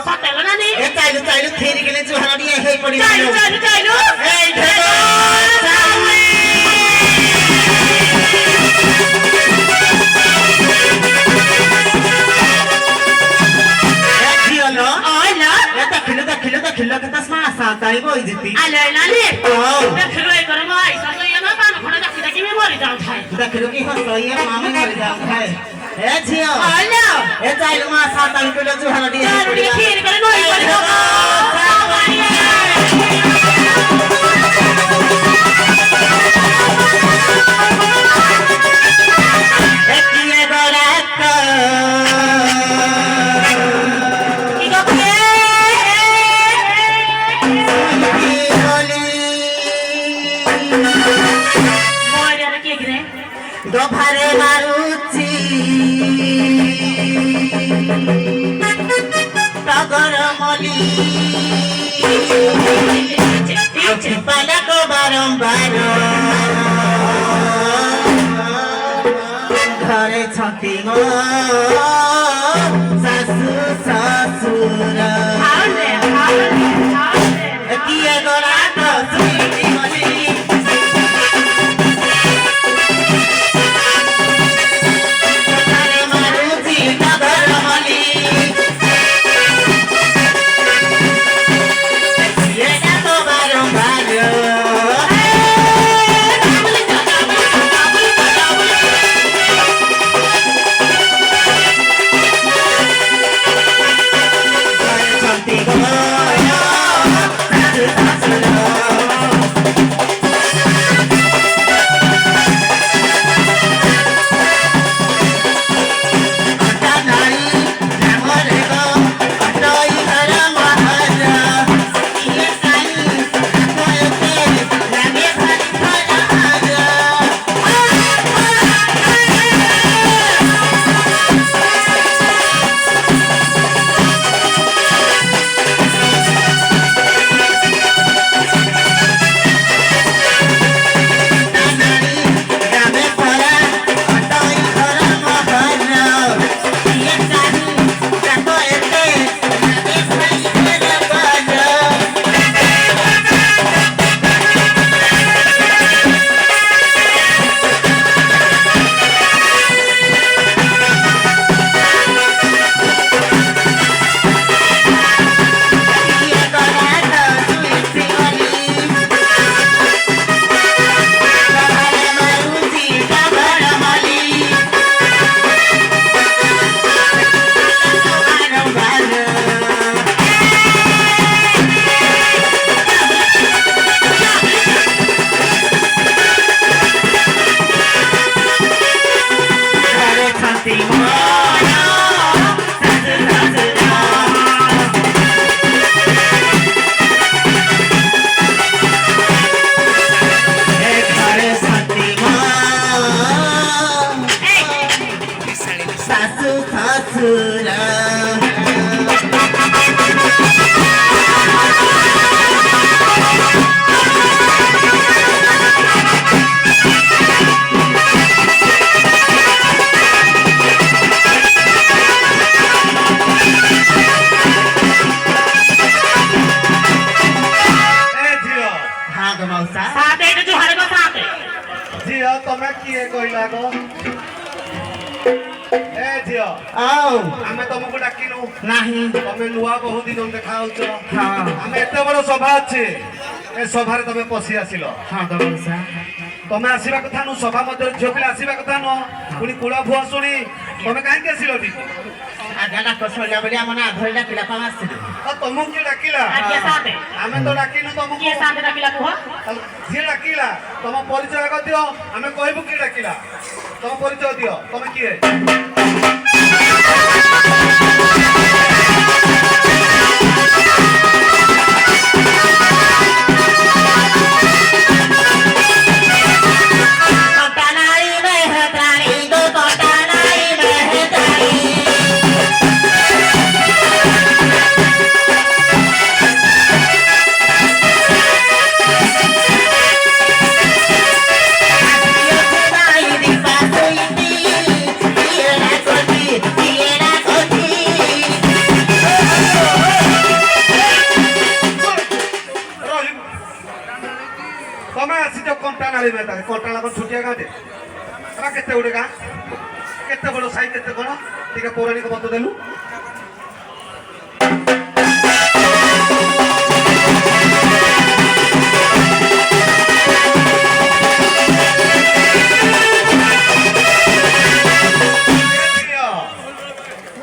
सतेला नानी ए चाइलु चाइलु फेरि गेले जुहारा दिए हे पडी चाइलु चाइलु चाइलु ए ढेको खिल्लो के तस्मा साताई गई जीती आले नानी ओ देखिलो एक करे माई सब ये ना कान खड़ा देखि देखि में मरि जाऊ थाए देखिलो की हसो ये मामे मरि जाऊ थाए ए झियो आलो ए चाइलु मा साताई किलो जुहारा दिए चाइलु खीर करे नई पड़ी दोभारे मारुची टगर मली पालाको बारम्बार घरे छति म सासु ससुर किए गोरा त सुइनी मली आमे तुमको डाकिनु नहीं तमे नुआ बहुत दिन देखा होछ हां आमे एते बड़ सभा अछि ए सभा रे तमे पसी आसिलो हां गमसा तमे आसीबा कथा नु सभा मध्ये झोपिला आसीबा कथा न पुनी कुळा भुआ सुनी तमे काहे के आसिलो दी आगाला कसोलिया बलिया मना धरला किला पास आसिलो आ तुमको के डाकिला आके साथे आमे तो डाकिनु तुमको के साथे डाकिला कुह जे डाकिला तम परिचय आग दियो आमे कहबो के डाकिला तम परिचय दियो तमे किए Tira କାଳି ମେହେତା କଣ୍ଟାଳ କଣ ଛୋଟିଆ ଗାଁଟେ ଏରା କେତେ ଗୋଟେ ଗାଁ କେତେ ବଡ଼ ସାହି କେତେ କଣ ଟିକେ ପୌରାଣିକ ମତ ଦେଲୁ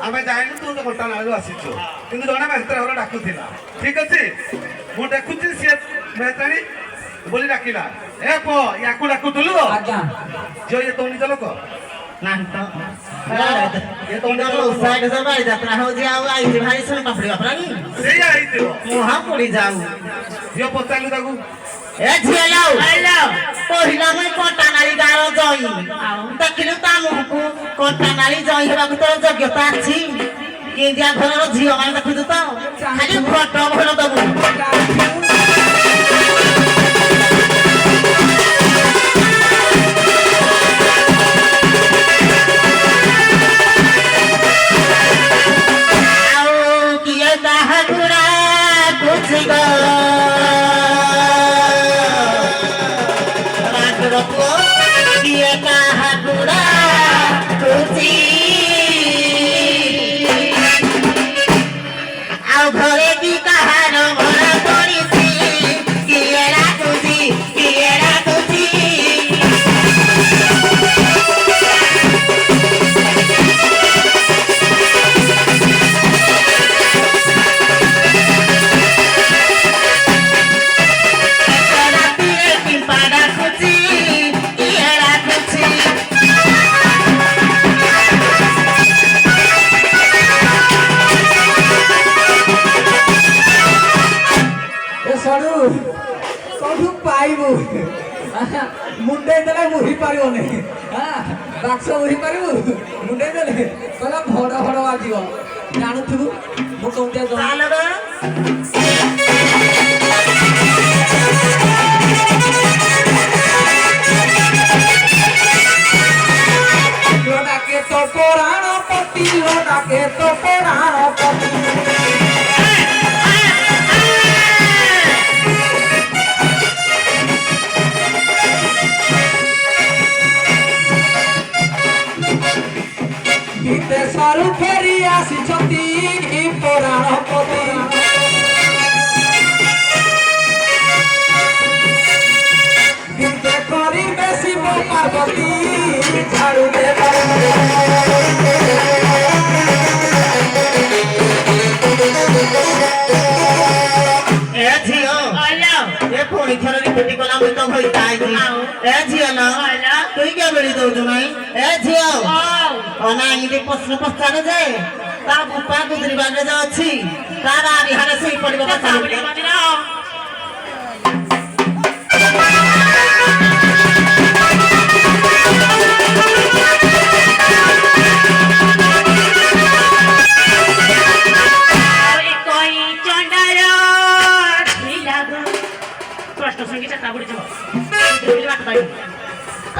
ଆମେ ଜାଣିଲୁ ତୁ ତ କଣ୍ଟା ନାଳରୁ ଆସିଛୁ କିନ୍ତୁ ଜଣେ ମେହେତ୍ରା ଘର ଡାକୁଥିଲା ଠିକ ଅଛି ମୁଁ ଦେଖୁଛି ସିଏ ମେହେତ୍ରାଣୀ ବୋଲି ଡାକିଲା ଏ ପୁଅ ୟାକୁ ଡାକୁଥିଲୁ ଝିଅ ଇଏ ତୋ ନିଜ ଲୋକ ନାହିଁ ତ ଏ ତ ଉତ୍ସାହ ସବାଇ ଯାତ୍ରା ହଉଛି ଆଉ ଆଇଛି ଭାଇ ଶୁଣି ପାପଡ଼ି ବାପରାଣି ସେଇଆ ହେଇଥିବ ମୁହଁ ପୋଡ଼ି ଯାଉ ଝିଅ ପଚାରିଲୁ ତାକୁ ଏ ଝିଅ ଯାଉ କହିଲା ମୁଇଁ କଣ୍ଟାନାଳି ଗାଁର ଜଇଁ ଦେଖିଲୁ ତା ମୁହଁକୁ କଣ୍ଟାନାଳି ଜଇଁ ହେବାକୁ ତୋର ଯୋଗ୍ୟତା ଅଛି କେନ୍ଦିଆ ଘରର ଝିଅ ମାନେ ଦେଖୁଛୁ ତ ଖାଲି ଫଟୋ ଭଲ ଦବୁ ଆଉ କିଏ ତାହା ଗୁଡ଼ା ବୁଝିବ କିଏ କାହା ଗୁଡ଼ା ବୁଝି ଆଉ ଘରେ କି କାହାର ଘର ପଡ଼ିଛି କିଏ ରାଖୁଛି କିଏ ରାଖୁଛି ରାତିରେ ପିମ୍ପା ଡାକୁଛି କିଏ ରାଖୁଛି ସରୁ କୋଉଠୁ ପାଇବୁ ମୁଣ୍ଡେଇ ଦେଲେ ମୁହି ପାରିବନି ବାକ୍ସ ମୁହି ପାରିବୁ ମୁଣ୍ଡେଇ ଦେଲେ କହିଲା ଭଡ଼ ଭଡ଼ ବାଜିବ ଜାଣୁଥିବୁ ମୁଁ କେଉଁଟା ଚାଲ ବା ডাকে তো পুরাণ পতি ডাকে তো পুরাণ পতি বিদেশରୁ ଫେରି ଆସିଛନ୍ତି ପୁରାଣ ପତି ବିଦେ କରିବେ ଶିବ ପାର୍ବତୀ ଝାଡୁ ଏ ଝିଅ ଏ ପୁଣି ଥରେ ରିପିଟ୍ କଲା ମୁଇଁ ତ ଭଇ ପାଇଛି ଏ ଝିଅ ନା ତୁଇ କେ ବେଳି ଦଉଛୁ ନାଇଁ ଏ ଝିଅ ଅନାଇଲି ପ୍ରଶ୍ନ ପଚାରେ ଯେ ତା ବୁପା ଗୁଜୁରିବାରରେ ଯେ ଅଛି ତାର ଆରିହାରେ ଶୋଇ ପଡିବ ପଚାରିଲେ ପ୍ରଶ୍ନ ସଂଖ୍ୟା ଚାରିଟା ପଡ଼ିଯିବ ବାଟ ପାଇବ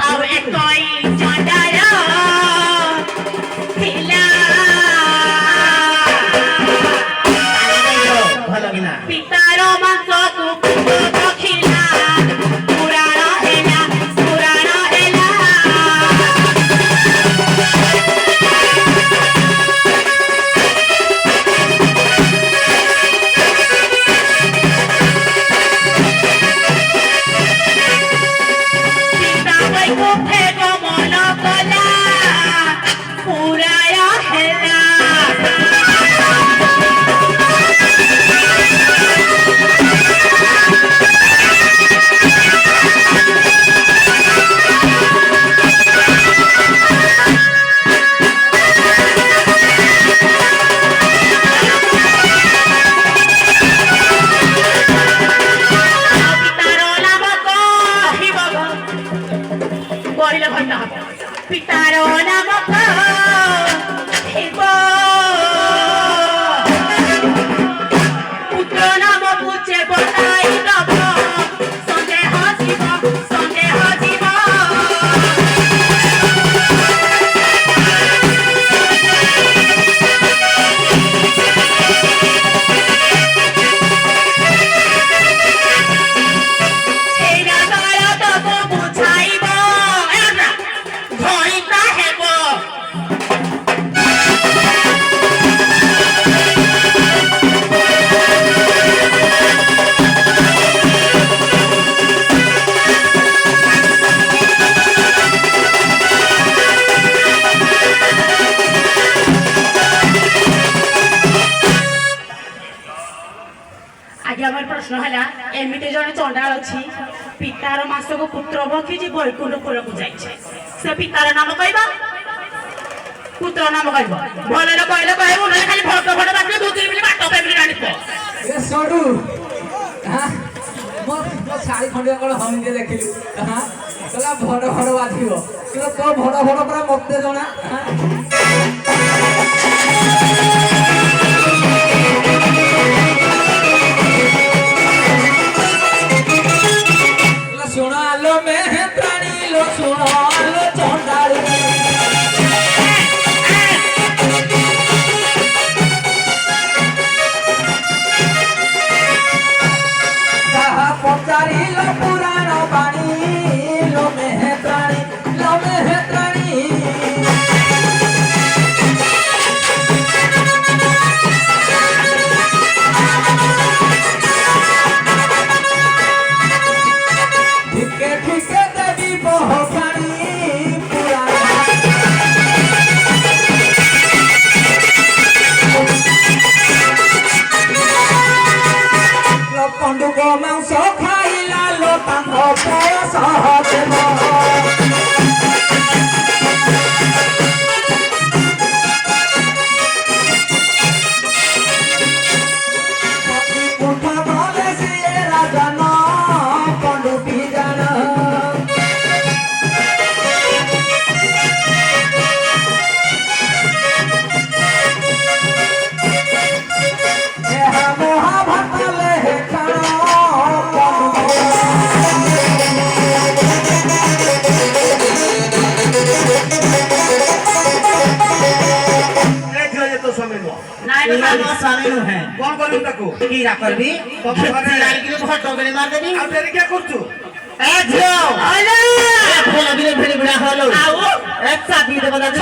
ଆଉ ଏକଇ ଚଣ୍ଡାଳ ଥିଲା ଭଲ କିନା ପିତାର ମାଂସକୁ ଦକ୍ଷିଣା ପୁରାଣ ହେ ଆଜ୍ଞା ମୋର ପ୍ରଶ୍ନ ହେଲା ଏମିତି ଜଣେ ଚଣ୍ଡାଳ ଅଛି ପିତାର ମାସକୁ ପୁତ୍ର ଭକ୍ଷିଛି ବୈକୁଣ୍ଠପୁରକୁ ଯାଇଛି ସେ ପିତାର ନାମ କହିବ ପୁତ୍ର ନାମ କହିବ ଭଲରେ କହିଲେ କହିବୁ ନହେଲେ ଖାଲି ଫଟୋ ଫଟୋ ବାଟିଲେ 2-3 ମିନିଟ୍ ବାଟ ପାଇବି ଜାଣିପ ଏ ସଡୁ ମୋ ଶାଢ଼ୀ ଖଣ୍ଡିଆ କଣ ହଇଁକେ ଦେଖିଲୁ କହିଲା ଭଡ ଭଡ ବାଜିବ ତୋ ଭଡ ଭଡ ପୁରା ମତେ ଜଣା ଶୁଣ ଆଲୋ ମେହେନ୍ତ୍ରାଣୀ ଲୋ ଶୁଣ ଆଲୋ ଚଣ୍ଡାଳୀ ଯାହା ପଚାରିଲ ପୁରାଣ ବାଣୀ ଲୋ ମେହେନ୍ତ୍ରାଣୀ ଲୋ ମେହେନ୍ତ୍ରାଣୀ ঠিকে ঠিকে দেবী বহকাণী পুরাণ পণ্ডুক মাংস খাইলা লো তাঙ্গ বয়স দেব উঠা বলে সিয়ে রাজন পণ্ডু কি জান মহাভারত লেখাণ तो स्वामी नुह ନାଇଁ ये ବାପା ମୋ ସ୍ୱାମୀ ନୁହେଁ कौन करू ताको କିରା କରିବି ଲାଇକିରି ଫଟୋ କରି ମାରିଦେବି ଆଉ ତେରି क्या କରୁଛୁ ଏ ଝିଅ ଆଇଲା ଭଲ ବିରେ ଭିଡ଼ି ଭିଡ଼ା ହলো ଆଉ এক চাবি দেব দাদা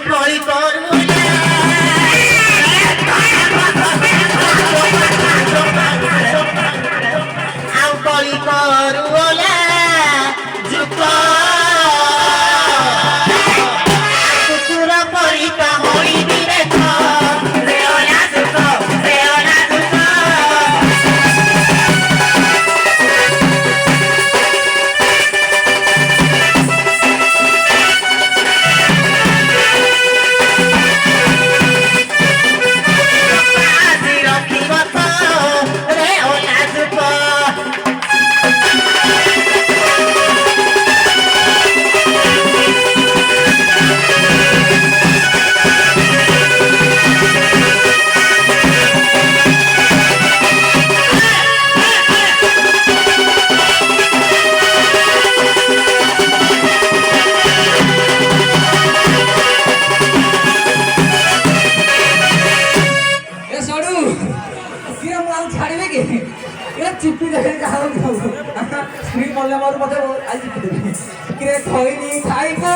কলি করু আউ কলি করু ওলা যুক কুকুর পরিতা হইবি রে রে ওলা যুক রে ওলা যুক আজি রখিব তো রে ওলা যুক এ সড়ু কিরে মু আর ছাড়িবে কি এ চিপি দেখে কাহার স্ত্রী মরলে মর মতে আই চিপি দেবে কিরে খইনি খাইবো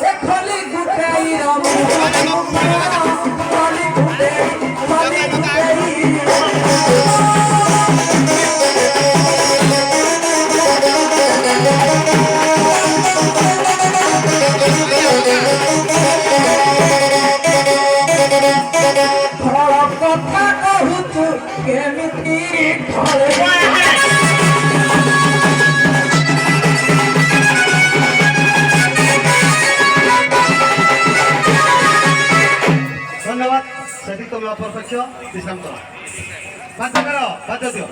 এ খলি গুটাই রম খলি গুটাই ফল কথা কহুতু কেমিতি ফলে धन्यवाद सभी तुम अपरपक्ष विश्राम करो बाध्य करो बाध्य दियो